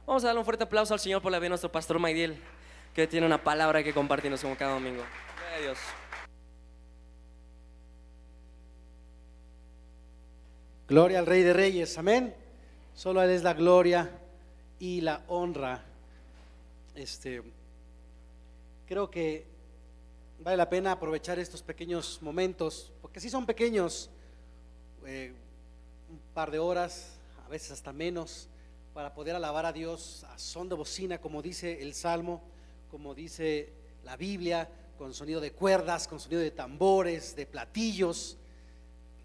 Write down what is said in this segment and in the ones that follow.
Vamos a darle un fuerte aplauso al Señor por la vida de nuestro pastor Maydiel, que tiene una palabra que compartirnos como cada domingo. Gloria a Dios. Gloria al Rey de Reyes, amén. Solo a Él es la gloria y la honra. Creo que vale la pena aprovechar estos pequeños momentos, porque sí son pequeños, un par de horas, a veces hasta menos, para poder alabar a Dios a son de bocina, como dice el Salmo, como dice la Biblia, con sonido de cuerdas, con sonido de tambores, de platillos.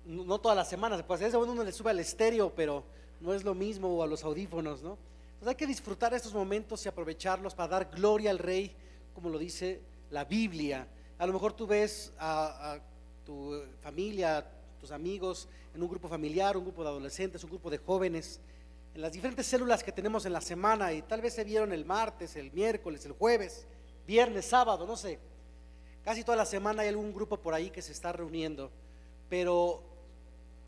No todas las semanas se puede hacer eso, uno le sube al estéreo, pero no es lo mismo, o a los audífonos, ¿no? Entonces hay que disfrutar estos momentos y aprovecharlos para dar gloria al Rey, como lo dice la Biblia. A lo mejor tú ves a tu familia, tus amigos en un grupo familiar, un grupo de adolescentes, un grupo de jóvenes, en las diferentes células que tenemos en la semana, y tal vez se vieron el martes, el miércoles, el jueves, viernes, sábado, no sé. Casi toda la semana hay algún grupo por ahí que se está reuniendo, pero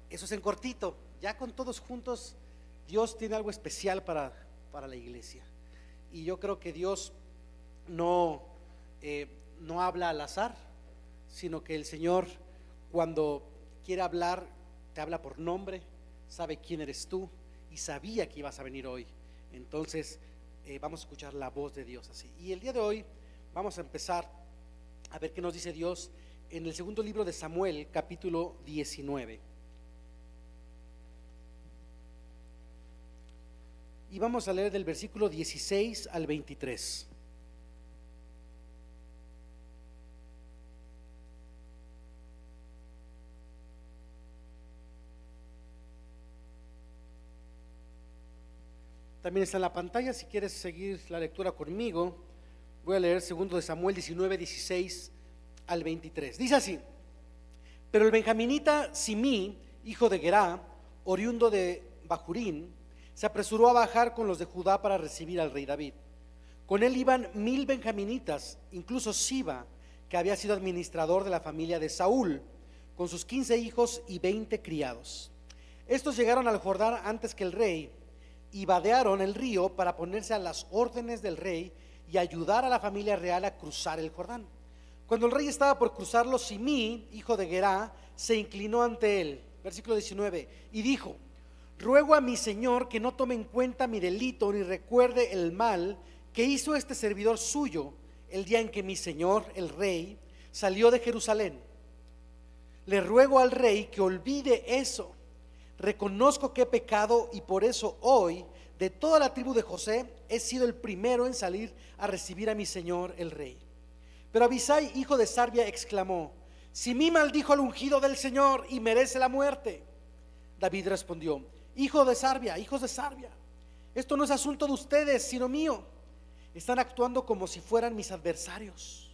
eso es en cortito. Ya con todos juntos, Dios tiene algo especial para la iglesia. Y yo creo que Dios no habla al azar, sino que el Señor, cuando quiere hablar, te habla por nombre, sabe quién eres tú y sabía que ibas a venir hoy. Entonces vamos a escuchar la voz de Dios así. Y el día de hoy vamos a empezar a ver qué nos dice Dios en el segundo libro de Samuel, capítulo 19. Y vamos a leer del versículo 16 al 23. También está en la pantalla, si quieres seguir la lectura conmigo. Voy a leer segundo de Samuel 19, 16 al 23. Dice así: pero el benjaminita Simí, hijo de Gerá, oriundo de Bahurín, se apresuró a bajar con los de Judá para recibir al rey David. Con él iban 1000 benjaminitas, incluso Siba, que había sido administrador de la familia de Saúl, con sus 15 hijos y 20 criados. Estos llegaron al Jordán antes que el rey y vadearon el río para ponerse a las órdenes del rey y ayudar a la familia real a cruzar el Jordán. Cuando el rey estaba por cruzarlo, Simí, hijo de Gerá, se inclinó ante él, versículo 19, y dijo: ruego a mi señor que no tome en cuenta mi delito ni recuerde el mal que hizo este servidor suyo el día en que mi señor, el rey, salió de Jerusalén. Le ruego al rey que olvide eso. Reconozco que he pecado y por eso hoy, de toda la tribu de José, he sido el primero en salir a recibir a mi señor, el rey. Pero Abisai, hijo de Sarbia, exclamó: Simí maldijo al ungido del Señor y merece la muerte. David respondió: hijos de Sarbia, esto no es asunto de ustedes, sino mío. Están actuando como si fueran mis adversarios.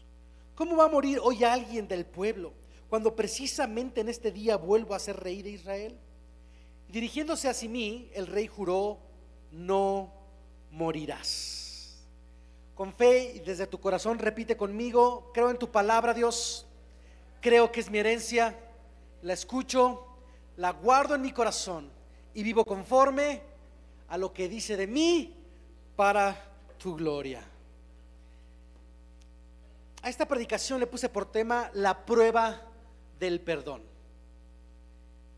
¿Cómo va a morir hoy alguien del pueblo, cuando precisamente en este día vuelvo a ser rey de Israel? Dirigiéndose a Simí, el rey juró: no morirás. Con fe y desde tu corazón repite conmigo: creo en tu palabra, Dios, creo que es mi herencia, la escucho, la guardo en mi corazón y vivo conforme a lo que dice de mí para tu gloria. A esta predicación le puse por tema la prueba del perdón.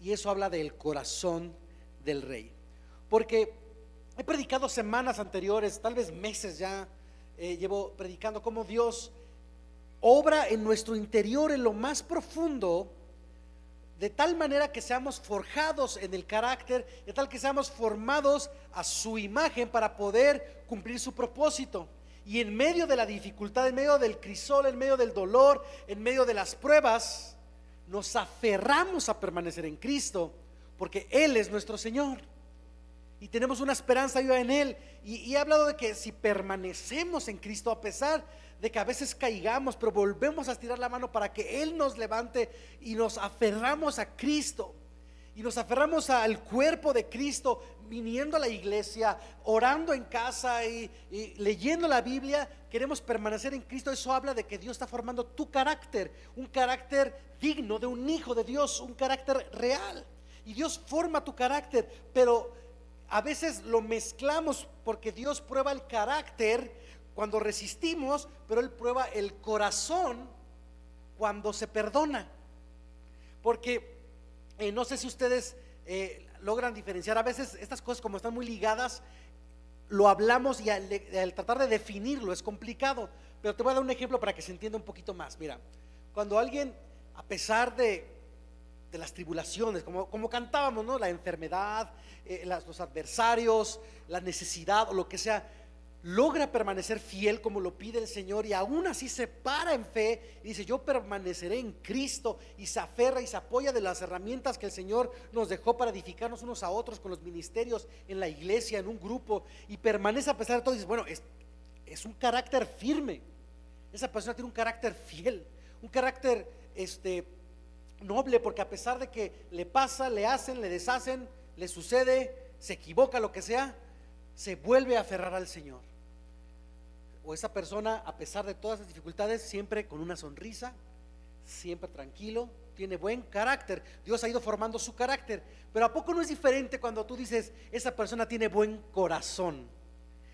Y eso habla del corazón del rey. Porque he predicado semanas anteriores, tal vez meses ya, llevo predicando cómo Dios obra en nuestro interior, en lo más profundo, de tal manera que seamos forjados en el carácter, de tal que seamos formados a su imagen para poder cumplir su propósito. Y en medio de la dificultad, en medio del crisol, en medio del dolor, en medio de las pruebas, nos aferramos a permanecer en Cristo, porque Él es nuestro Señor y tenemos una esperanza viva en Él. Y he hablado de que si permanecemos en Cristo, a pesar de que a veces caigamos, pero volvemos a estirar la mano para que Él nos levante, y nos aferramos a Cristo y nos aferramos al cuerpo de Cristo, viniendo a la iglesia, orando en casa y leyendo la Biblia, queremos permanecer en Cristo. Eso habla de que Dios está formando tu carácter, un carácter digno de un hijo de Dios, un carácter real. Y Dios forma tu carácter, pero a veces lo mezclamos porque Dios prueba el carácter cuando resistimos, pero Él prueba el corazón cuando se perdona. Porque no sé si ustedes logran diferenciar, a veces estas cosas como están muy ligadas, lo hablamos y al tratar de definirlo es complicado, pero te voy a dar un ejemplo para que se entienda un poquito más. Mira, cuando alguien, a pesar de las tribulaciones, como cantábamos, ¿no? La enfermedad, los adversarios, la necesidad o lo que sea, logra permanecer fiel como lo pide el Señor, y aún así se para en fe y dice: yo permaneceré en Cristo, y se aferra y se apoya de las herramientas que el Señor nos dejó para edificarnos unos a otros con los ministerios en la iglesia, en un grupo, y permanece a pesar de todo. Y dice: bueno, es un carácter firme, esa persona tiene un carácter fiel, un carácter noble, porque a pesar de que le pasa, le hacen, le deshacen, le sucede, se equivoca, lo que sea, se vuelve a aferrar al Señor. O esa persona, a pesar de todas las dificultades, siempre con una sonrisa, siempre tranquilo, tiene buen carácter. Dios ha ido formando su carácter. Pero ¿a poco no es diferente cuando tú dices: esa persona tiene buen corazón?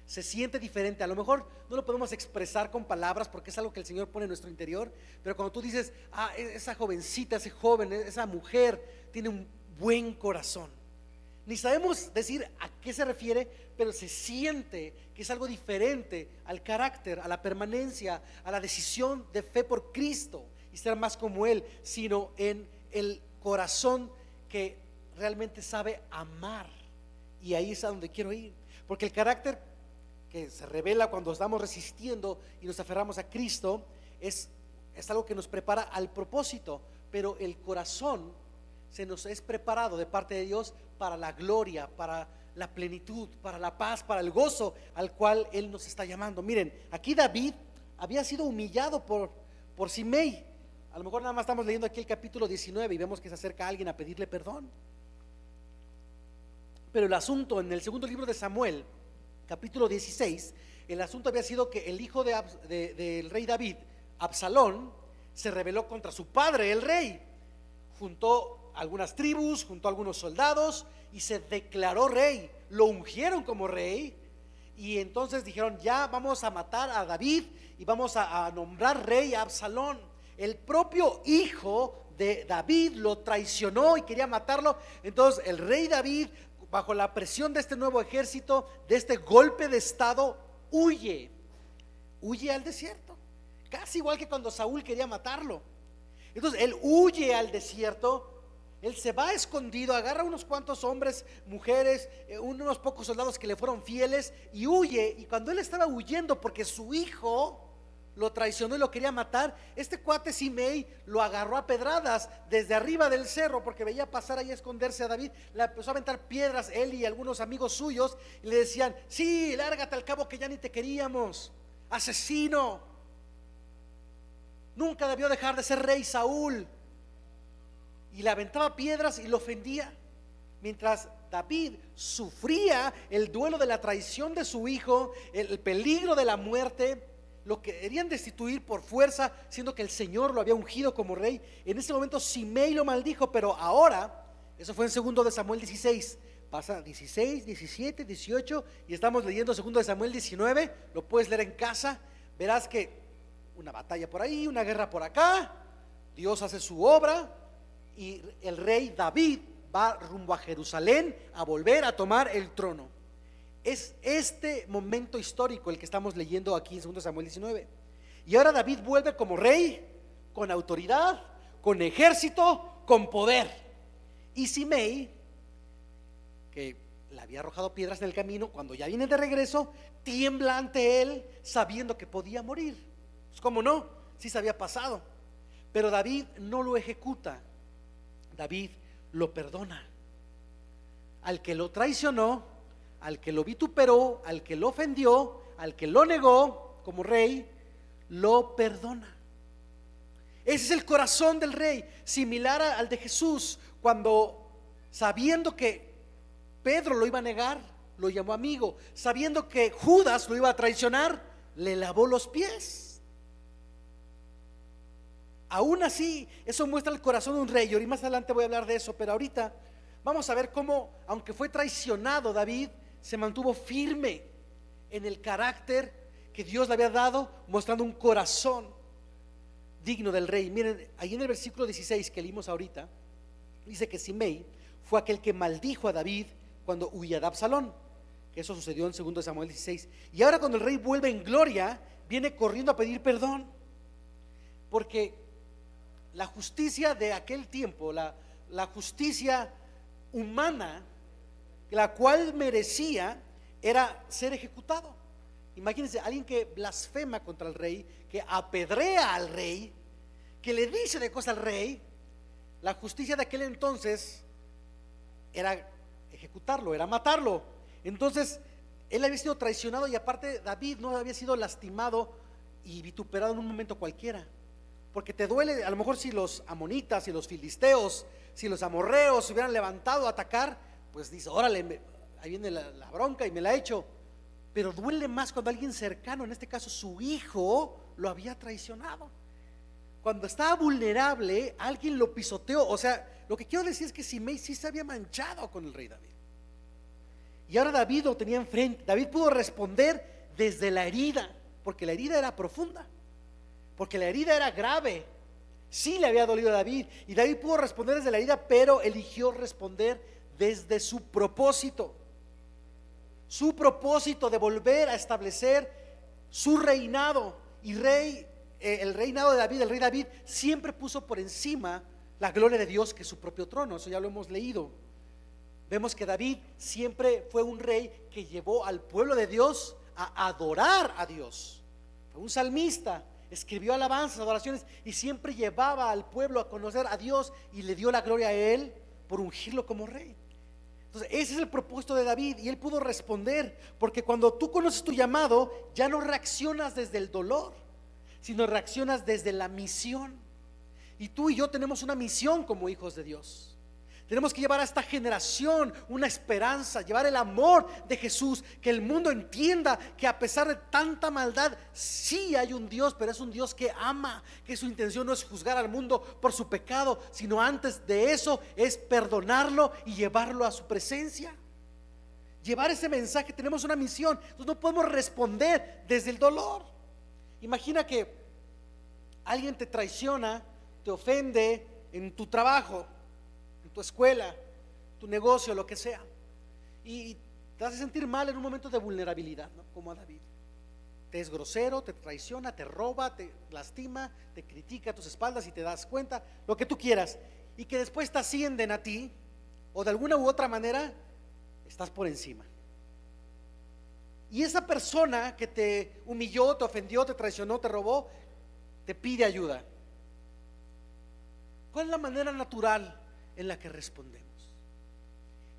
Se siente diferente. A lo mejor no lo podemos expresar con palabras porque es algo que el Señor pone en nuestro interior, pero cuando tú dices: esa jovencita, ese joven, esa mujer tiene un buen corazón, ni sabemos decir a qué se refiere, pero se siente que es algo diferente al carácter, a la permanencia, a la decisión de fe por Cristo y ser más como Él, sino en el corazón que realmente sabe amar. Y ahí es a donde quiero ir, porque el carácter que se revela cuando estamos resistiendo y nos aferramos a Cristo es algo que nos prepara al propósito, pero el corazón se nos es preparado de parte de Dios para la gloria, para la plenitud, para la paz, para el gozo al cual Él nos está llamando. Miren, aquí David había sido humillado por Simei. A lo mejor nada más estamos leyendo aquí el capítulo 19 y vemos que se acerca alguien a pedirle perdón, pero el asunto en el segundo libro de Samuel, capítulo 16, el asunto había sido que el hijo del rey David, Absalón, se rebeló contra su padre, el rey. Juntó algunas tribus, juntó algunos soldados y se declaró rey. Lo ungieron como rey, y entonces dijeron: ya vamos a matar a David y vamos a nombrar rey a Absalón. El propio hijo de David lo traicionó y quería matarlo. Entonces el rey David, bajo la presión de este nuevo ejército, de este golpe de estado, huye al desierto, casi igual que cuando Saúl quería matarlo. Entonces él huye al desierto, él se va escondido, agarra unos cuantos hombres, mujeres, unos pocos soldados que le fueron fieles, y huye. Y cuando él estaba huyendo porque su hijo lo traicionó y lo quería matar, este cuate Simei lo agarró a pedradas desde arriba del cerro, porque veía pasar ahí a esconderse a David. Le empezó a aventar piedras él y algunos amigos suyos, y le decían: sí, lárgate, al cabo que ya ni te queríamos, asesino, nunca debió dejar de ser rey Saúl. Y le aventaba piedras y lo ofendía, mientras David sufría el duelo de la traición de su hijo, el peligro de la muerte. Lo querían destituir por fuerza, siendo que el Señor lo había ungido como rey. En ese momento Simei lo maldijo, pero ahora, eso fue en segundo de Samuel 16, pasa 16, 17, 18, y estamos leyendo segundo de Samuel 19. Lo puedes leer en casa, verás que una batalla por ahí, una guerra por acá, Dios hace su obra, y el rey David va rumbo a Jerusalén a volver a tomar el trono. Es este momento histórico el que estamos leyendo aquí en 2 Samuel 19. Y ahora David vuelve como rey, con autoridad, con ejército, con poder. Y Simei, que le había arrojado piedras en el camino, cuando ya viene de regreso, tiembla ante él, sabiendo que podía morir. Pues cómo no, sí se había pasado. Pero David no lo ejecuta, David lo perdona. Al que lo traicionó, al que lo vituperó, al que lo ofendió, al que lo negó como rey, lo perdona. Ese es el corazón del rey, similar al de Jesús, cuando, sabiendo que Pedro lo iba a negar, lo llamó amigo. Sabiendo que Judas lo iba a traicionar, le lavó los pies. Aún así, eso muestra el corazón de un rey, y más adelante voy a hablar de eso, pero ahorita vamos a ver cómo, aunque fue traicionado, David se mantuvo firme en el carácter que Dios le había dado, mostrando un corazón digno del rey. Miren, ahí en el versículo 16 que leímos ahorita, dice que Simei fue aquel que maldijo a David cuando huía de Absalón, que eso sucedió en 2 Samuel 16. Y ahora cuando el rey vuelve en gloria, viene corriendo a pedir perdón, porque la justicia de aquel tiempo, la justicia humana, la cual merecía, era ser ejecutado. Imagínense, alguien que blasfema contra el rey, que apedrea al rey, que le dice de cosas al rey. La justicia de aquel entonces era ejecutarlo, era matarlo. Entonces él había sido traicionado, y aparte David no había sido lastimado y vituperado en un momento cualquiera, porque te duele a lo mejor si los amonitas, si los filisteos, si los amorreos se hubieran levantado a atacar, pues dice, órale, ahí viene la bronca y me la he hecho. Pero duele más cuando alguien cercano, en este caso su hijo, lo había traicionado. Cuando estaba vulnerable, alguien lo pisoteó. O sea, lo que quiero decir es que Simei sí se había manchado con el rey David, y ahora David lo tenía enfrente. David pudo responder desde la herida, porque la herida era profunda, porque la herida era grave. Sí le había dolido a David, y David pudo responder desde la herida, pero eligió responder desde su propósito de volver a establecer su reinado. Y el reinado de David, el rey David siempre puso por encima la gloria de Dios que su propio trono. Eso ya lo hemos leído. Vemos que David siempre fue un rey que llevó al pueblo de Dios a adorar a Dios. Fue un salmista, escribió alabanzas, adoraciones, y siempre llevaba al pueblo a conocer a Dios, y le dio la gloria a él por ungirlo como rey. Entonces ese es el propósito de David, y él pudo responder, porque cuando tú conoces tu llamado, ya no reaccionas desde el dolor, sino reaccionas desde la misión. Y tú y yo tenemos una misión como hijos de Dios. Tenemos que llevar a esta generación una esperanza, llevar el amor de Jesús, que el mundo entienda que a pesar de tanta maldad, sí hay un Dios, pero es un Dios que ama, que su intención no es juzgar al mundo por su pecado, sino antes de eso es perdonarlo y llevarlo a su presencia. Llevar ese mensaje, tenemos una misión. Entonces no podemos responder desde el dolor. Imagina que alguien te traiciona, te ofende en tu trabajo, en tu escuela, tu negocio, lo que sea, y te hace sentir mal en un momento de vulnerabilidad, ¿no? Como a David. Te es grosero, te traiciona, te roba, te lastima, te critica a tus espaldas y te das cuenta, lo que tú quieras, y que después te ascienden a ti, o de alguna u otra manera estás por encima. Y esa persona que te humilló, te ofendió, te traicionó, te robó, te pide ayuda. ¿Cuál es la manera natural en la que respondemos?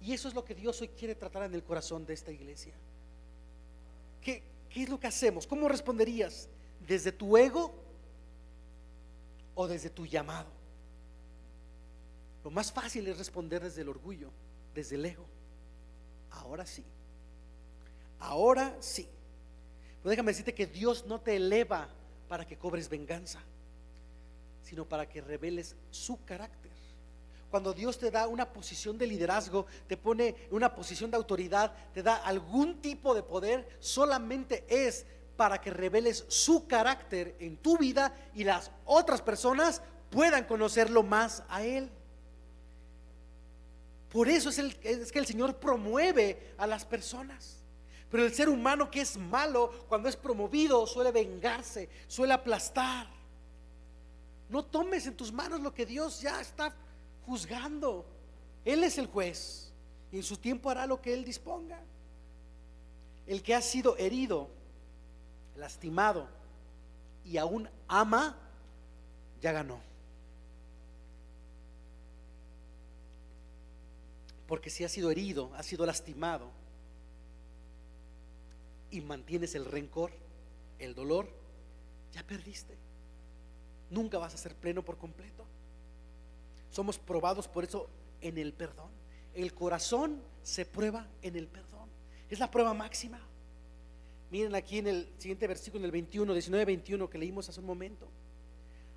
Y eso es lo que Dios hoy quiere tratar en el corazón de esta iglesia. ¿Qué es lo que hacemos? ¿Cómo responderías? ¿Desde tu ego o desde tu llamado? Lo más fácil es responder desde el orgullo, desde el ego. Ahora sí, pero déjame decirte que Dios no te eleva para que cobres venganza, sino para que reveles su carácter. Cuando Dios te da una posición de liderazgo, te pone en una posición de autoridad, te da algún tipo de poder, solamente es para que reveles su carácter en tu vida y las otras personas puedan conocerlo más a Él. Por eso es que el Señor promueve a las personas. Pero el ser humano, que es malo, cuando es promovido suele vengarse, suele aplastar. No tomes en tus manos lo que Dios ya está juzgando. Él es el juez, y en su tiempo hará lo que Él disponga. El que ha sido herido, lastimado y aún ama, ya ganó. Porque si has sido herido, has sido lastimado y mantienes el rencor, el dolor, ya perdiste. Nunca vas a ser pleno por completo. Somos probados por eso en el perdón. El corazón se prueba en el perdón. Es la prueba máxima. Miren aquí en el siguiente versículo, en el 19-21 que leímos hace un momento.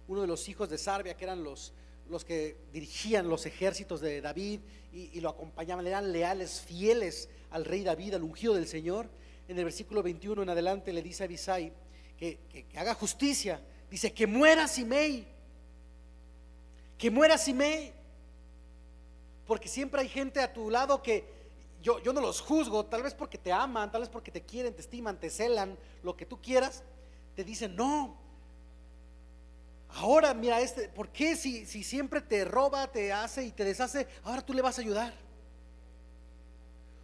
Uno de los hijos de Sarbia, que eran los los que dirigían los ejércitos de David y lo acompañaban, eran leales, fieles al rey David, al ungido del Señor. En el versículo 21 en adelante le dice a Abisai que haga justicia. Dice: que muera Simei, que muera Simei. Porque siempre hay gente a tu lado que yo no los juzgo, tal vez porque te aman, tal vez porque te quieren, te estiman, te celan, lo que tú quieras. Te dicen: no, ahora mira, ¿por qué si siempre te roba, te hace y te deshace, ahora tú le vas a ayudar?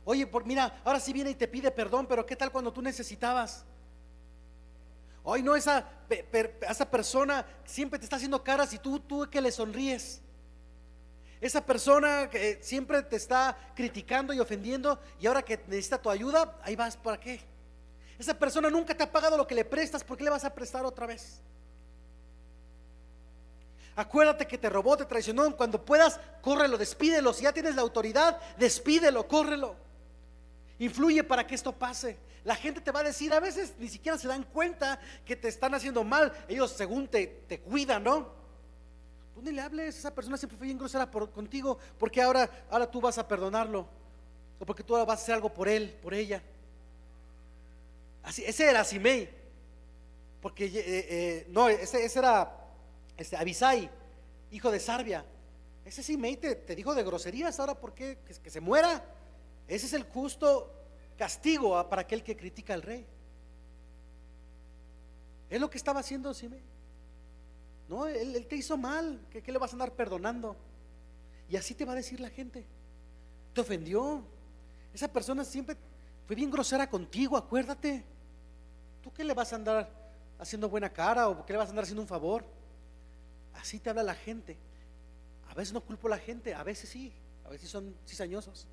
Oye, mira, ahora sí viene y te pide perdón, pero ¿qué tal cuando tú necesitabas? Hoy no, esa persona siempre te está haciendo caras y tú que le sonríes. Esa persona que siempre te está criticando y ofendiendo, y ahora que necesita tu ayuda, ahí vas. ¿Para qué? Esa persona nunca te ha pagado lo que le prestas, ¿por qué le vas a prestar otra vez? Acuérdate que te robó, te traicionó. Cuando puedas, córrelo, despídelo. Si ya tienes la autoridad, despídelo, córrelo. Influye para que esto pase. La gente te va a decir, a veces ni siquiera se dan cuenta que te están haciendo mal. Ellos según te cuidan, ¿no? Tú ni le hables, esa persona siempre fue bien grosera contigo. ¿Por qué ahora tú vas a perdonarlo? O porque tú ahora vas a hacer algo por él, por ella. Así, ese era Simei. Porque no, ese era Abisai, hijo de Sarbia. Ese Simei te dijo de groserías. Ahora, ¿por qué? Que se muera. Ese es el justo castigo para aquel que critica al rey. Es lo que estaba haciendo Simei. No, él te hizo mal. ¿Qué le vas a andar perdonando? Y así te va a decir la gente. Te ofendió. Esa persona siempre fue bien grosera contigo, acuérdate. ¿Tú qué le vas a andar haciendo buena cara o qué le vas a andar haciendo un favor? Así te habla la gente. A veces no culpo a la gente, a veces sí, a veces son cizañosos.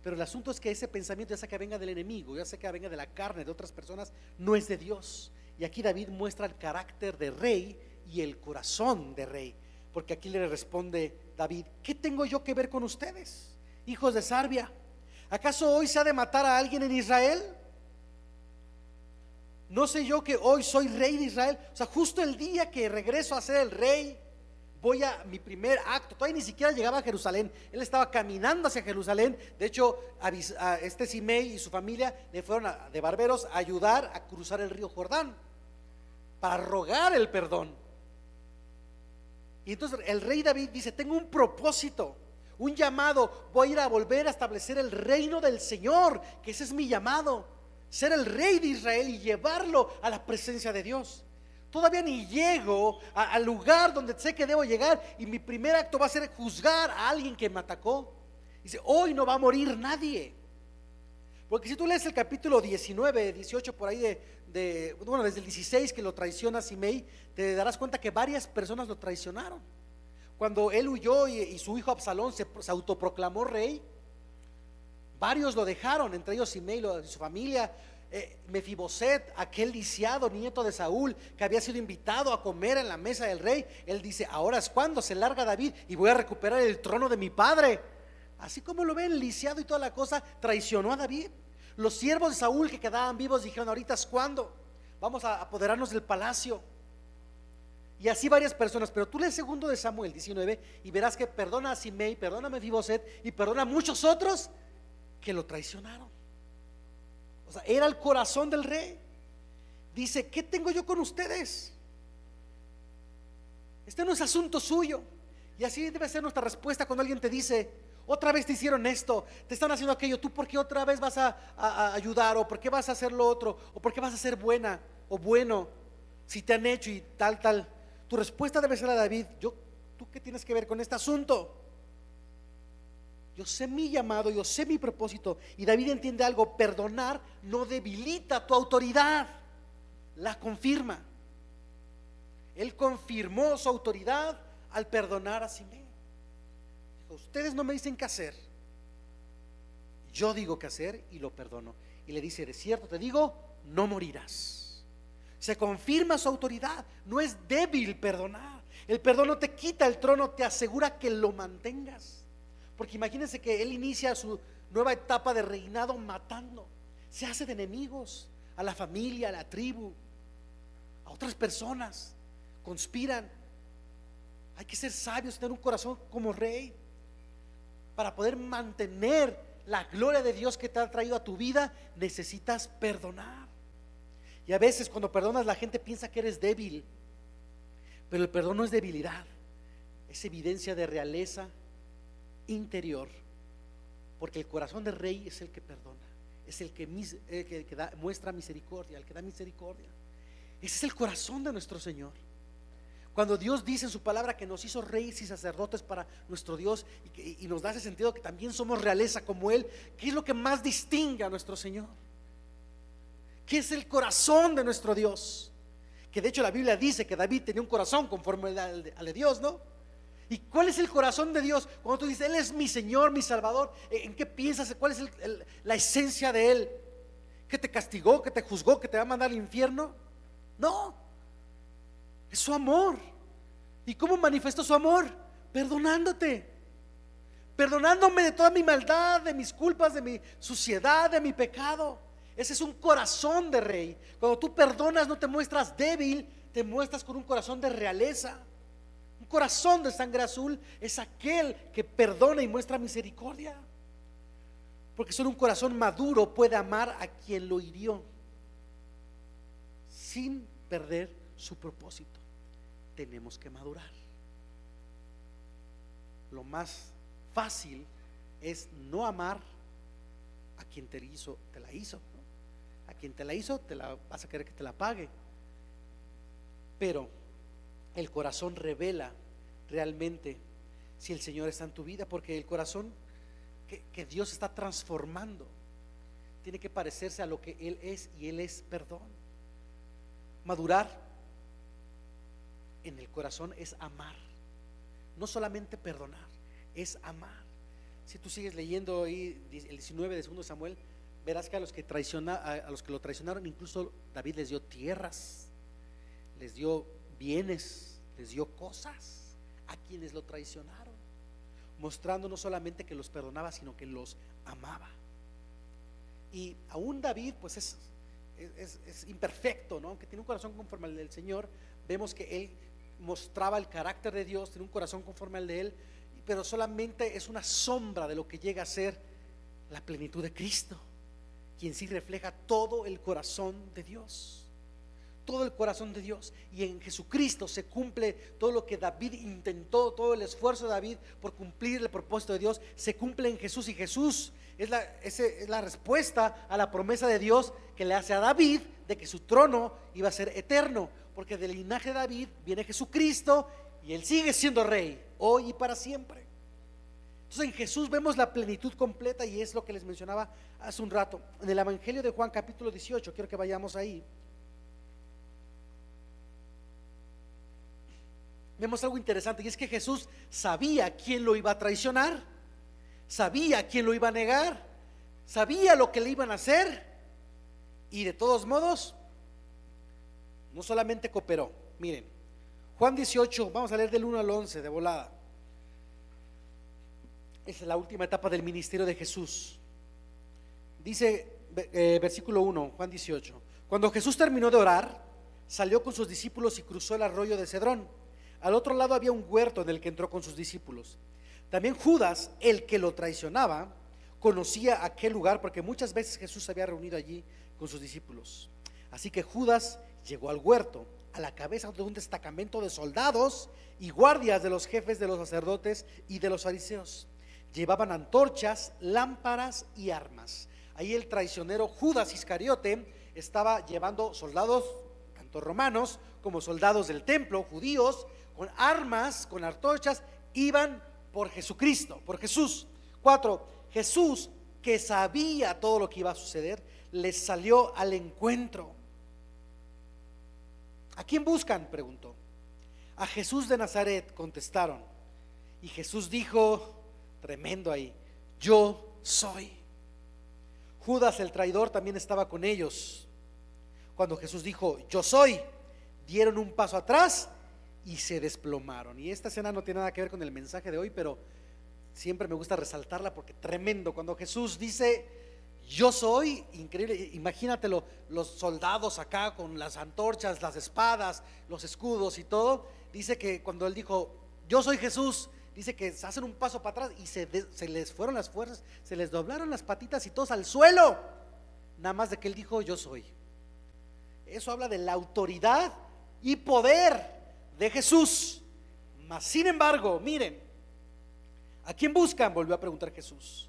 Pero el asunto es que ese pensamiento, ya sea que venga del enemigo, ya sea que venga de la carne de otras personas, no es de Dios. Y aquí David muestra el carácter de rey y el corazón de rey. Porque aquí le responde David: ¿qué tengo yo que ver con ustedes, hijos de Sarbia? ¿Acaso hoy se ha de matar a alguien en Israel? ¿No sé yo que hoy soy rey de Israel? O sea, justo el día que regreso a ser el rey, voy a mi primer acto. Todavía ni siquiera llegaba a Jerusalén. Él estaba caminando hacia Jerusalén. De hecho, a Simei y su familia le fueron de barberos a ayudar a cruzar el río Jordán para rogar el perdón. Y entonces el rey David dice: tengo un propósito, un llamado. Voy a ir a volver a establecer el reino del Señor, que ese es mi llamado, ser el rey de Israel y llevarlo a la presencia de Dios. Todavía ni llego al lugar donde sé que debo llegar, y mi primer acto va a ser juzgar a alguien que me atacó. Dice: hoy no va a morir nadie. Porque si tú lees el capítulo 19, 18 por ahí bueno, desde el 16 que lo traiciona Simei, te darás cuenta que varias personas lo traicionaron. Cuando él huyó y su hijo Absalón se autoproclamó rey, varios lo dejaron, entre ellos Simei y su familia. Mefiboset, aquel lisiado nieto de Saúl, que había sido invitado a comer en la mesa del rey, él dice: ahora es cuando se larga David y voy a recuperar el trono de mi padre. Así como lo ven, lisiado y toda la cosa, traicionó a David. Los siervos de Saúl que quedaban vivos dijeron: ahorita es cuando vamos a apoderarnos del palacio. Y así varias personas. Pero tú lees segundo de Samuel 19 y verás que perdona a Simei, perdona a Mefiboset y perdona a muchos otros que lo traicionaron. O sea, era el corazón del rey. Dice: ¿qué tengo yo con ustedes? Este no es asunto suyo. Y así debe ser nuestra respuesta cuando alguien te dice: otra vez te hicieron esto, te están haciendo aquello, ¿tú por qué otra vez vas a ayudar? ¿O por qué vas a hacer lo otro? ¿O por qué vas a ser buena o bueno si te han hecho y tal? Tu respuesta debe ser a David: ¿tú qué tienes que ver con este asunto? Yo sé mi llamado, yo sé mi propósito. Y David entiende algo: perdonar no debilita tu autoridad, la confirma. Él confirmó su autoridad al perdonar a Simei. Dijo: ustedes no me dicen qué hacer, yo digo qué hacer y lo perdono. Y le dice: de cierto te digo, no morirás. Se confirma su autoridad. No es débil perdonar. El perdón no te quita el trono, te asegura que lo mantengas. Porque imagínense que él inicia su nueva etapa de reinado matando. Se hace de enemigos a la familia, a la tribu, a otras personas. Conspiran. Hay que ser sabios, tener un corazón como rey, para poder mantener la gloria de Dios que te ha traído a tu vida. Necesitas perdonar. Y a veces cuando perdonas, la gente piensa que eres débil, pero el perdón no es debilidad, es evidencia de realeza interior, porque el corazón del rey es el que perdona, es el que muestra misericordia, el que da misericordia. Ese es el corazón de nuestro Señor. Cuando Dios dice en su palabra que nos hizo reyes y sacerdotes para nuestro Dios, y nos da ese sentido que también somos realeza como Él, ¿qué es lo que más distingue a nuestro Señor? ¿Qué es el corazón de nuestro Dios? Que de hecho la Biblia dice que David tenía un corazón conforme al de Dios, ¿no? ¿Y cuál es el corazón de Dios? Cuando tú dices, Él es mi Señor, mi Salvador, ¿en qué piensas? ¿Cuál es la esencia de Él? ¿Que te castigó, que te juzgó, que te va a mandar al infierno? No, es su amor. ¿Y cómo manifestó su amor? Perdonándote, perdonándome de toda mi maldad, de mis culpas, de mi suciedad, de mi pecado. Ese es un corazón de rey. Cuando tú perdonas, no te muestras débil, te muestras con un corazón de realeza. Un corazón de sangre azul es aquel que perdona y muestra misericordia, porque solo un corazón maduro puede amar a quien lo hirió sin perder su propósito. Tenemos que madurar. Lo más fácil es no amar a quien te la hizo, ¿no? A quien te la hizo, vas a querer que te la pague. Pero el corazón revela realmente si el Señor está en tu vida, porque el corazón que Dios está transformando tiene que parecerse a lo que Él es, y Él es perdón. Madurar en el corazón es amar, no solamente perdonar, es amar. Si tú sigues leyendo ahí el 19 de 2 Samuel, verás que a los que lo traicionaron, incluso David les dio tierras, les dio bienes, les dio cosas a quienes lo traicionaron, mostrando no solamente que los perdonaba, sino que los amaba. Y aún David pues es imperfecto, ¿no? Aunque tiene un corazón conforme al del Señor, vemos que él mostraba el carácter de Dios, tiene un corazón conforme al de Él, pero solamente es una sombra de lo que llega a ser la plenitud de Cristo, quien sí refleja todo el corazón de Dios, todo el corazón de Dios. Y en Jesucristo se cumple todo lo que David intentó, todo el esfuerzo de David por cumplir el propósito de Dios, se cumple en Jesús. Y Jesús es la respuesta a la promesa de Dios que le hace a David de que su trono iba a ser eterno, porque del linaje de David viene Jesucristo, y Él sigue siendo rey hoy y para siempre. Entonces en Jesús vemos la plenitud completa, y es lo que les mencionaba hace un rato. En el Evangelio de Juan capítulo 18, quiero que vayamos ahí. Vemos algo interesante, y es que Jesús sabía quién lo iba a traicionar, sabía quién lo iba a negar, sabía lo que le iban a hacer, y de todos modos no solamente cooperó. Miren, Juan 18, vamos a leer del 1 al 11 de volada. Esa es la última etapa del ministerio de Jesús. Dice versículo 1, Juan 18: Cuando Jesús terminó de orar, salió con sus discípulos y cruzó el arroyo de Cedrón. Al otro lado había un huerto en el que entró con sus discípulos. También Judas, el que lo traicionaba, conocía aquel lugar, porque muchas veces Jesús se había reunido allí con sus discípulos. Así que Judas llegó al huerto a la cabeza de un destacamento de soldados y guardias de los jefes de los sacerdotes y de los fariseos. Llevaban antorchas, lámparas y armas. Ahí el traicionero Judas Iscariote estaba llevando soldados, tanto romanos como soldados del templo, judíos, con armas, con antorchas, iban por Jesucristo, por Jesús. 4. Jesús, que sabía todo lo que iba a suceder, les salió al encuentro. ¿A quién buscan?, preguntó. A Jesús de Nazaret, contestaron. Y Jesús dijo, tremendo ahí, yo soy. Judas el traidor también estaba con ellos. Cuando Jesús dijo, yo soy, dieron un paso atrás y se desplomaron. Y esta escena no tiene nada que ver con el mensaje de hoy, pero siempre me gusta resaltarla porque tremendo. Cuando Jesús dice, yo soy, increíble, imagínatelo, los soldados acá con las antorchas, las espadas, los escudos y todo. Dice que cuando Él dijo, yo soy Jesús, dice que hacen un paso para atrás y se les fueron las fuerzas, se les doblaron las patitas y todos al suelo, nada más de que él dijo yo soy. Eso habla de la autoridad y poder de Jesús. Mas sin embargo, miren, ¿a quién buscan?, volvió a preguntar Jesús.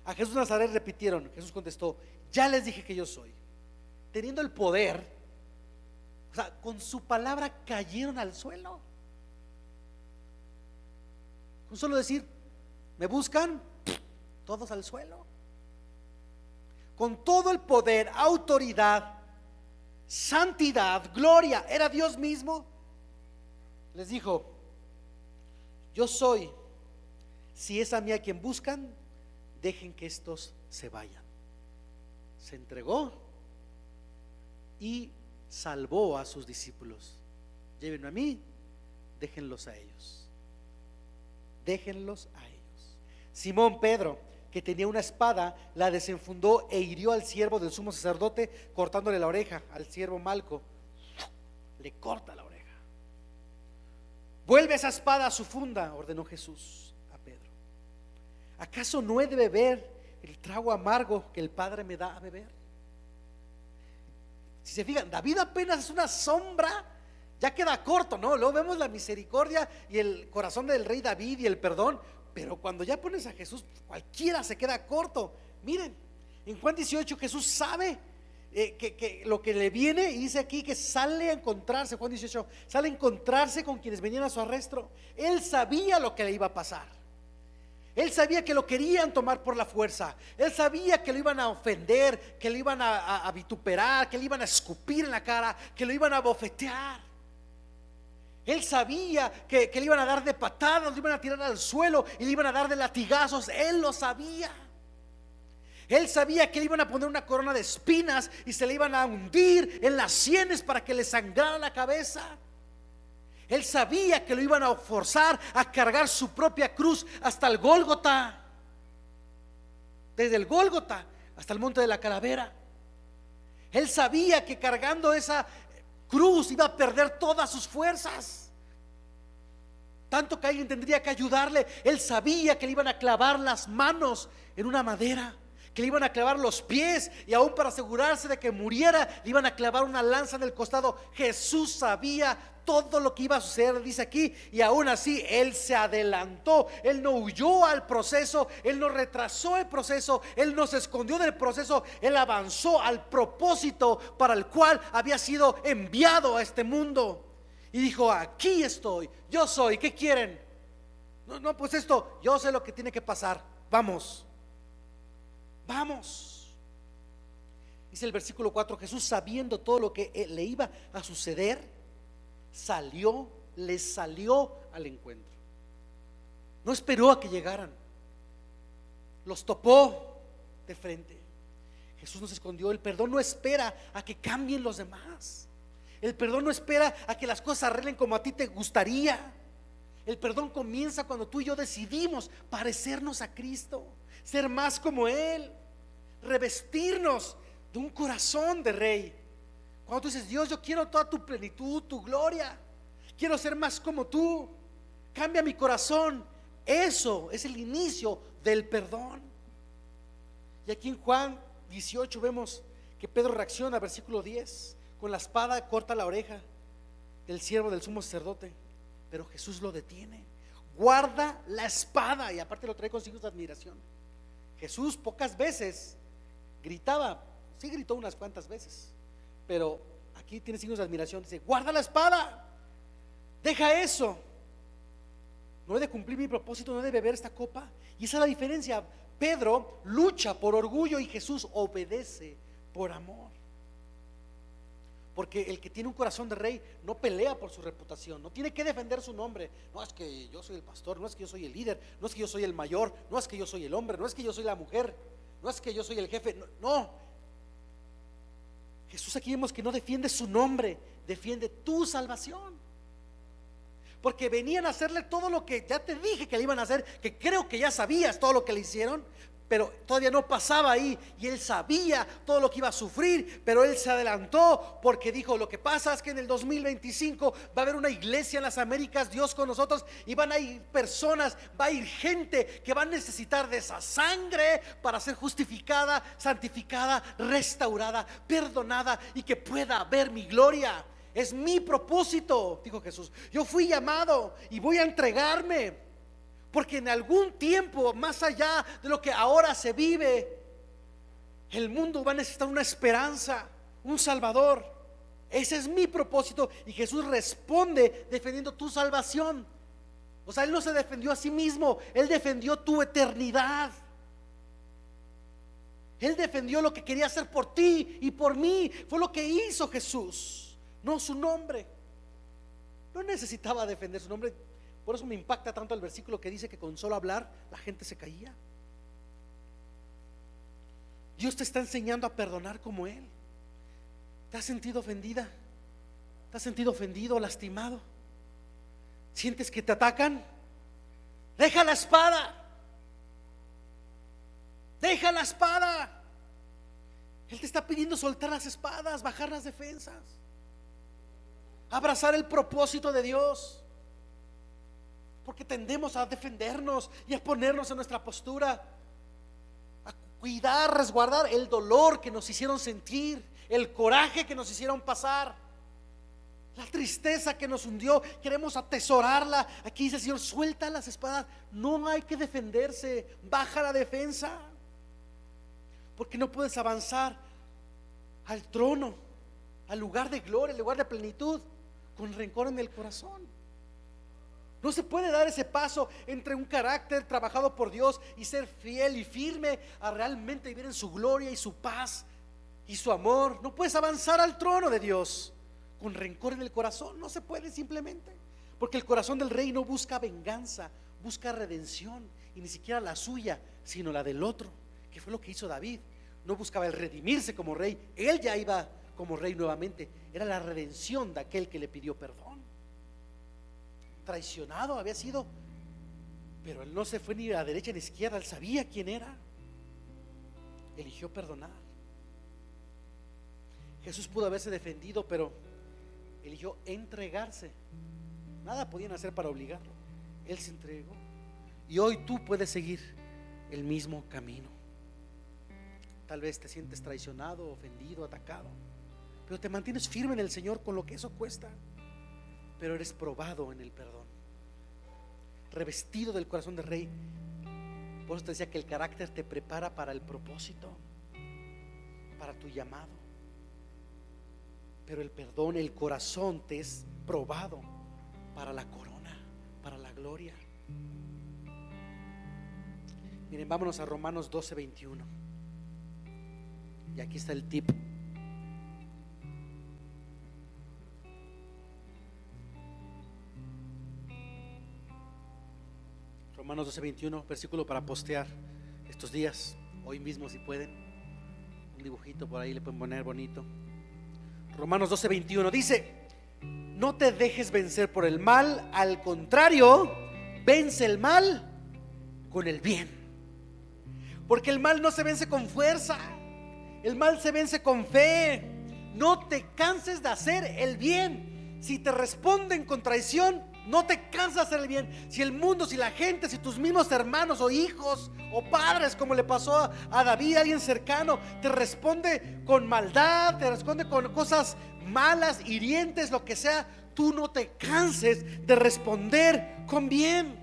A Jesús de Nazaret repitieron. Jesús contestó, ya les dije que yo soy. Teniendo el poder, o sea, con su palabra cayeron al suelo. Con solo decir, me buscan, todos al suelo. Con todo el poder, autoridad, santidad, gloria, era Dios mismo. Les dijo, yo soy. Si es a mí a quien buscan, dejen que estos se vayan. Se entregó y salvó a sus discípulos. Llévenme a mí, déjenlos a ellos. Déjenlos a ellos. Simón Pedro, que tenía una espada, la desenfundó e hirió al siervo del sumo sacerdote, cortándole la oreja. Al siervo Malco le corta la oreja. Vuelve esa espada a su funda, ordenó Jesús a Pedro. ¿Acaso no he de beber el trago amargo que el Padre me da a beber? Si se fijan, David apenas es una sombra, ya queda corto, ¿no? Luego vemos la misericordia y el corazón del rey David y el perdón, pero cuando ya pones a Jesús, cualquiera se queda corto. Miren, en Juan 18 Jesús sabe que lo que le viene, y dice aquí que sale a encontrarse, Juan 18, sale a encontrarse con quienes venían a su arresto. Él sabía lo que le iba a pasar. Él sabía que lo querían tomar por la fuerza. Él sabía que lo iban a ofender, que lo iban a vituperar, que le iban a escupir en la cara, que lo iban a bofetear. Él sabía que le iban a dar de patadas, le iban a tirar al suelo y le iban a dar de latigazos. Él lo sabía. Él sabía que le iban a poner una corona de espinas y se le iban a hundir en las sienes para que le sangrara la cabeza. Él sabía que lo iban a forzar a cargar su propia cruz hasta el Gólgota, desde el Gólgota hasta el monte de la Calavera. Él sabía que cargando esa cruz iba a perder todas sus fuerzas, tanto que alguien tendría que ayudarle. Él sabía que le iban a clavar las manos en una madera, que le iban a clavar los pies, y aún para asegurarse de que muriera le iban a clavar una lanza en el costado. Jesús sabía todo lo que iba a suceder, dice aquí, y aún así Él se adelantó. Él no huyó al proceso, Él no retrasó el proceso, Él no se escondió del proceso. Él avanzó al propósito para el cual había sido enviado a este mundo, y dijo, aquí estoy, yo soy, ¿qué quieren? No, pues esto, yo sé lo que tiene que pasar, vamos. Dice el versículo 4, Jesús, sabiendo todo lo que le iba a suceder, les salió al encuentro. No esperó a que llegaran, los topó de frente. Jesús no se escondió. El perdón no espera a que cambien los demás. El perdón no espera a que las cosas arreglen como a ti te gustaría. El perdón comienza cuando tú y yo decidimos parecernos a Cristo, ser más como Él, revestirnos de un corazón de rey. Cuando tú dices, Dios, yo quiero toda tu plenitud, tu gloria, quiero ser más como tú, cambia mi corazón. Eso es el inicio del perdón. Y aquí en Juan 18 vemos que Pedro reacciona, versículo 10, con la espada corta la oreja del siervo del sumo sacerdote, pero Jesús lo detiene. Guarda la espada, y aparte lo trae con signos de admiración. Jesús pocas veces gritaba, sí gritó unas cuantas veces, pero aquí tiene signos de admiración. Dice, guarda la espada, deja eso. No he de cumplir mi propósito, no he de beber esta copa. Y esa es la diferencia. Pedro lucha por orgullo y Jesús obedece por amor. Porque el que tiene un corazón de rey no pelea por su reputación, no tiene que defender su nombre. No es que yo soy el pastor, no es que yo soy el líder, no es que yo soy el mayor, no es que yo soy el hombre, no es que yo soy la mujer, no es que yo soy el jefe. No. Jesús aquí vemos que no defiende su nombre, defiende tu salvación. porque venían a hacerle todo lo que ya te dije que le iban a hacer, que creo que ya sabías todo lo que le hicieron, pero todavía no pasaba ahí, y él sabía todo lo que iba a sufrir, pero él se adelantó porque dijo: lo que pasa es que en el 2025 va a haber una iglesia en las Américas, Dios con nosotros, y van a ir personas, va a ir gente que va a necesitar de esa sangre para ser justificada, santificada, restaurada, perdonada, y que pueda ver mi gloria. Es mi propósito, dijo Jesús. Yo fui llamado y voy a entregarme, porque en algún tiempo, más allá de lo que ahora se vive, el mundo va a necesitar una esperanza, un Salvador. Ese es mi propósito, y Jesús responde defendiendo tu salvación. O sea, Él no se defendió a sí mismo, Él defendió tu eternidad. Él defendió lo que quería hacer por ti y por mí. Fue lo que hizo Jesús, no su nombre. No necesitaba defender su nombre. Por eso me impacta tanto el versículo que dice que con solo hablar la gente se caía. Dios te está enseñando a perdonar como Él. ¿Te has sentido ofendida? ¿Te has sentido ofendido, lastimado? ¿Sientes que te atacan? Deja la espada. Deja la espada. Él te está pidiendo soltar las espadas, bajar las defensas, abrazar el propósito de Dios. Porque tendemos a defendernos y a ponernos en nuestra postura, a cuidar, resguardar el dolor que nos hicieron sentir, el coraje que nos hicieron pasar, la tristeza que nos hundió. Queremos atesorarla. Aquí dice el Señor: suelta las espadas. No hay que defenderse, baja la defensa, porque no puedes avanzar al trono, al lugar de gloria, al lugar de plenitud, con rencor en el corazón. No se puede dar ese paso entre un carácter trabajado por Dios y ser fiel y firme a realmente vivir en su gloria y su paz y su amor. No puedes avanzar al trono de Dios con rencor en el corazón. No se puede, simplemente porque el corazón del rey no busca venganza, busca redención, y ni siquiera la suya, sino la del otro, que fue lo que hizo David. No buscaba el redimirse como rey, él ya iba como rey nuevamente. Era la redención de aquel que le pidió perdón. Traicionado había sido, pero él no se fue ni a la derecha ni a la izquierda. Él sabía quién era, eligió perdonar. Jesús pudo haberse defendido, pero eligió entregarse. Nada podían hacer para obligarlo. Él se entregó, y hoy tú puedes seguir el mismo camino. Tal vez te sientes traicionado, ofendido, atacado, pero te mantienes firme en el Señor con lo que eso cuesta. Pero eres probado en el perdón, revestido del corazón del rey. Por eso te decía que el carácter te prepara para el propósito, para tu llamado. Pero el perdón, el corazón, te es probado para la corona, para la gloria. Miren, vámonos a Romanos 12:21. Y aquí está el tip. Romanos 12:21, versículo para postear estos días, hoy mismo si pueden. Un dibujito por ahí le pueden poner bonito. Romanos 12:21 dice: no te dejes vencer por el mal, al contrario, vence el mal con el bien. Porque el mal no se vence con fuerza, el mal se vence con fe. No te canses de hacer el bien. Si te responden con traición, no te cansas de hacer el bien. Si el mundo, si la gente, si tus mismos hermanos o hijos o padres, como le pasó a David, alguien cercano, te responde con maldad, te responde con cosas malas, hirientes, lo que sea, tú no te canses de responder con bien.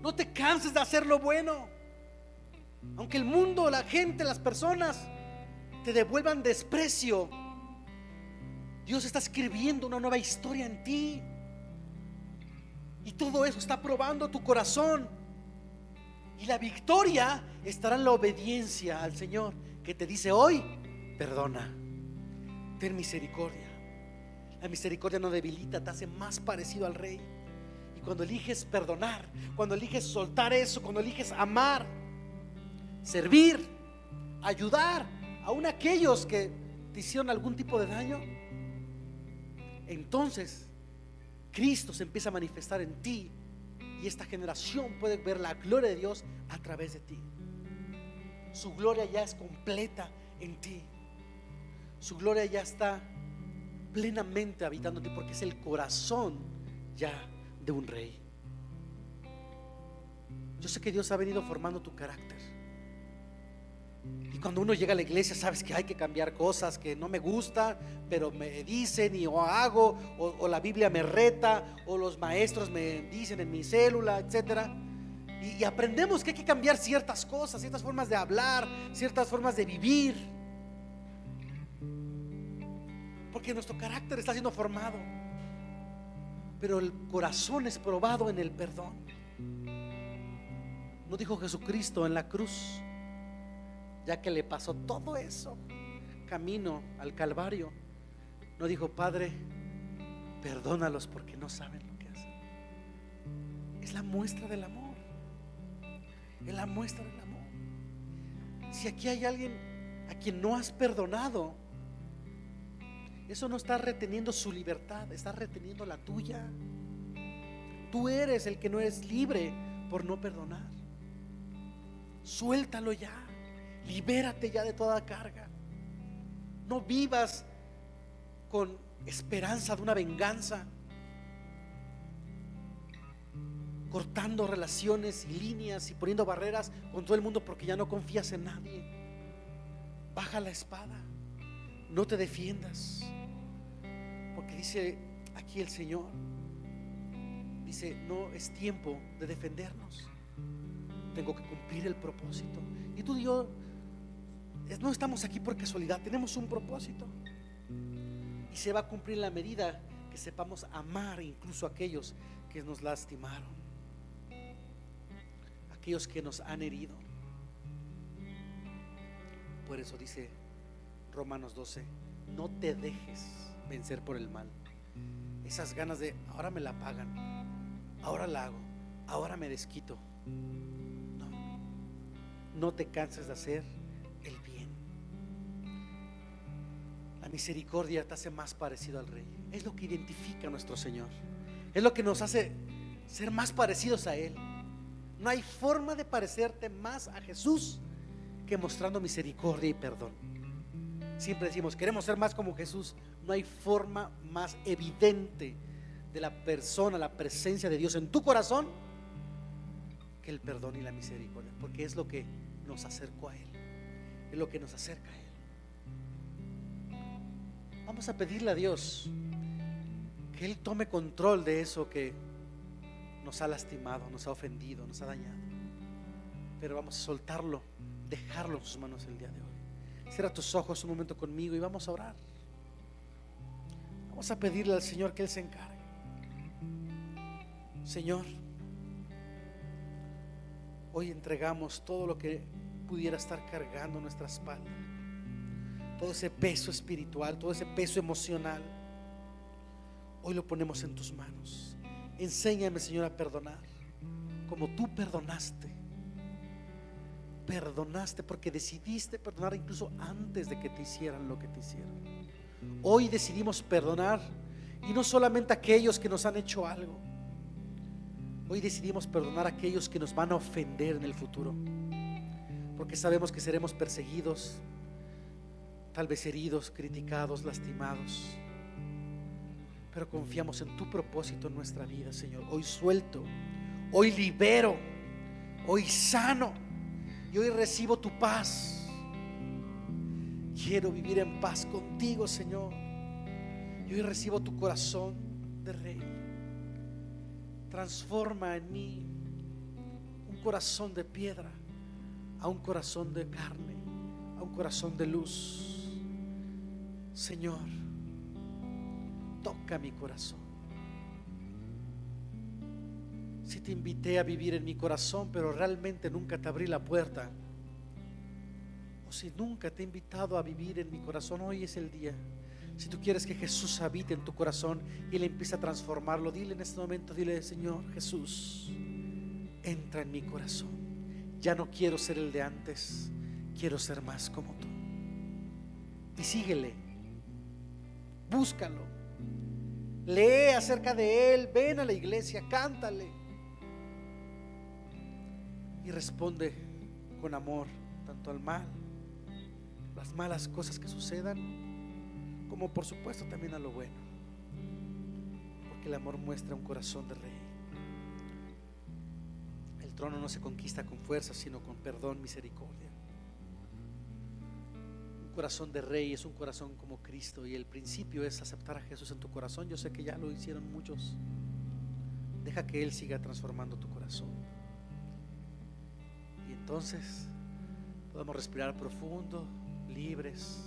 No te canses de hacer lo bueno. Aunque el mundo, la gente, las personas te devuelvan desprecio, Dios está escribiendo una nueva historia en ti, y todo eso está probando tu corazón. Y la victoria estará en la obediencia al Señor, que te dice hoy: perdona, ten misericordia. La misericordia no debilita, te hace más parecido al Rey. Y cuando eliges perdonar, cuando eliges soltar eso, cuando eliges amar, servir, ayudar aún a aquellos que te hicieron algún tipo de daño, entonces Cristo se empieza a manifestar en ti y esta generación puede ver la gloria de Dios a través de ti. Su gloria ya es completa en ti. Su gloria ya está plenamente habitando en ti, porque es el corazón ya de un rey. Yo sé que Dios ha venido formando tu carácter. Y cuando uno llega a la iglesia, sabes que hay que cambiar cosas que no me gustan, pero me dicen y o hago, o la Biblia me reta, o los maestros me dicen en mi célula, etcétera. Y aprendemos que hay que cambiar ciertas cosas, ciertas formas de hablar, ciertas formas de vivir, porque nuestro carácter está siendo formado. Pero el corazón es probado en el perdón. ¿No dijo Jesucristo en la cruz, ya que le pasó todo eso camino al Calvario? No dijo: Padre, perdónalos porque no saben lo que hacen. Es la muestra del amor. Es la muestra del amor. Si aquí hay alguien a quien no has perdonado, eso no está reteniendo su libertad, está reteniendo la tuya. Tú eres el que no es libre por no perdonar. Suéltalo ya. Libérate ya de toda carga. No vivas con esperanza de una venganza, cortando relaciones y líneas y poniendo barreras con todo el mundo porque ya no confías en nadie. Baja la espada. No te defiendas, porque dice aquí el Señor, dice: no es tiempo de defendernos, tengo que cumplir el propósito. Y tú y yo no estamos aquí por casualidad, tenemos un propósito y se va a cumplir en la medida que sepamos amar incluso a aquellos que nos lastimaron, aquellos que nos han herido. Por eso dice Romanos 12: no te dejes vencer por el mal. Esas ganas de ahora me la pagan, ahora la hago, ahora me desquito. No te canses de hacer el bien. La misericordia te hace más parecido al Rey. Es lo que identifica a nuestro Señor, es lo que nos hace ser más parecidos a Él. No hay forma de parecerte más a Jesús que mostrando misericordia y perdón. Siempre decimos: queremos ser más como Jesús. No hay forma más evidente de la persona, la presencia de Dios en tu corazón, que el perdón y la misericordia, porque es lo que nos acercó a Él, es lo que nos acerca a Él. Vamos a pedirle a Dios que Él tome control de eso que nos ha lastimado, nos ha ofendido, nos ha dañado. Pero vamos a soltarlo, dejarlo en sus manos el día de hoy. Cierra tus ojos un momento conmigo y vamos a orar. Vamos a pedirle al Señor que Él se encargue. Señor, hoy entregamos todo lo que pudiera estar cargando nuestra espalda, todo ese peso espiritual, todo ese peso emocional. Hoy lo ponemos en tus manos. Enséñame, Señor, a perdonar como tú perdonaste. Perdonaste porque decidiste perdonar incluso antes de que te hicieran lo que te hicieron. Hoy decidimos perdonar, y no solamente a aquellos que nos han hecho algo. Hoy decidimos perdonar a aquellos que nos van a ofender en el futuro, porque sabemos que seremos perseguidos, tal vez heridos, criticados, lastimados. Pero confiamos en tu propósito en nuestra vida, Señor. Hoy suelto, hoy libero, hoy sano, y hoy recibo tu paz. Quiero vivir en paz contigo, Señor. Y hoy recibo tu corazón de Rey. Transforma en mí un corazón de piedra a un corazón de carne, a un corazón de luz. Señor, toca mi corazón. Si te invité a vivir en mi corazón, pero realmente nunca te abrí la puerta, o si nunca te he invitado a vivir en mi corazón, hoy es el día. Si tú quieres que Jesús habite en tu corazón y Él empieza a transformarlo, dile en este momento, dile: Señor Jesús, entra en mi corazón. Ya no quiero ser el de antes, quiero ser más como tú. Y síguele, búscalo. lee acerca de Él, ven a la iglesia, cántale. Y responde con amor, tanto al mal, las malas cosas que sucedan, como por supuesto también a lo bueno. Porque el amor muestra un corazón de rey. El trono no se conquista con fuerza, sino con perdón, misericordia. Un corazón de rey es un corazón como Cristo, y el principio es aceptar a Jesús en tu corazón. Yo sé que ya lo hicieron muchos. Deja que Él siga transformando tu corazón, y entonces podemos respirar profundo, libres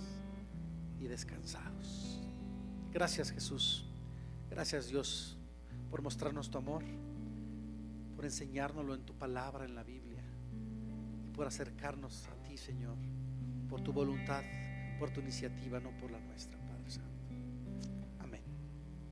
y descansados. Gracias, Jesús. Gracias, Dios, por mostrarnos tu amor, por enseñárnoslo en tu palabra, en la Biblia, y por acercarnos a ti, Señor, por tu voluntad, por tu iniciativa, no por la nuestra.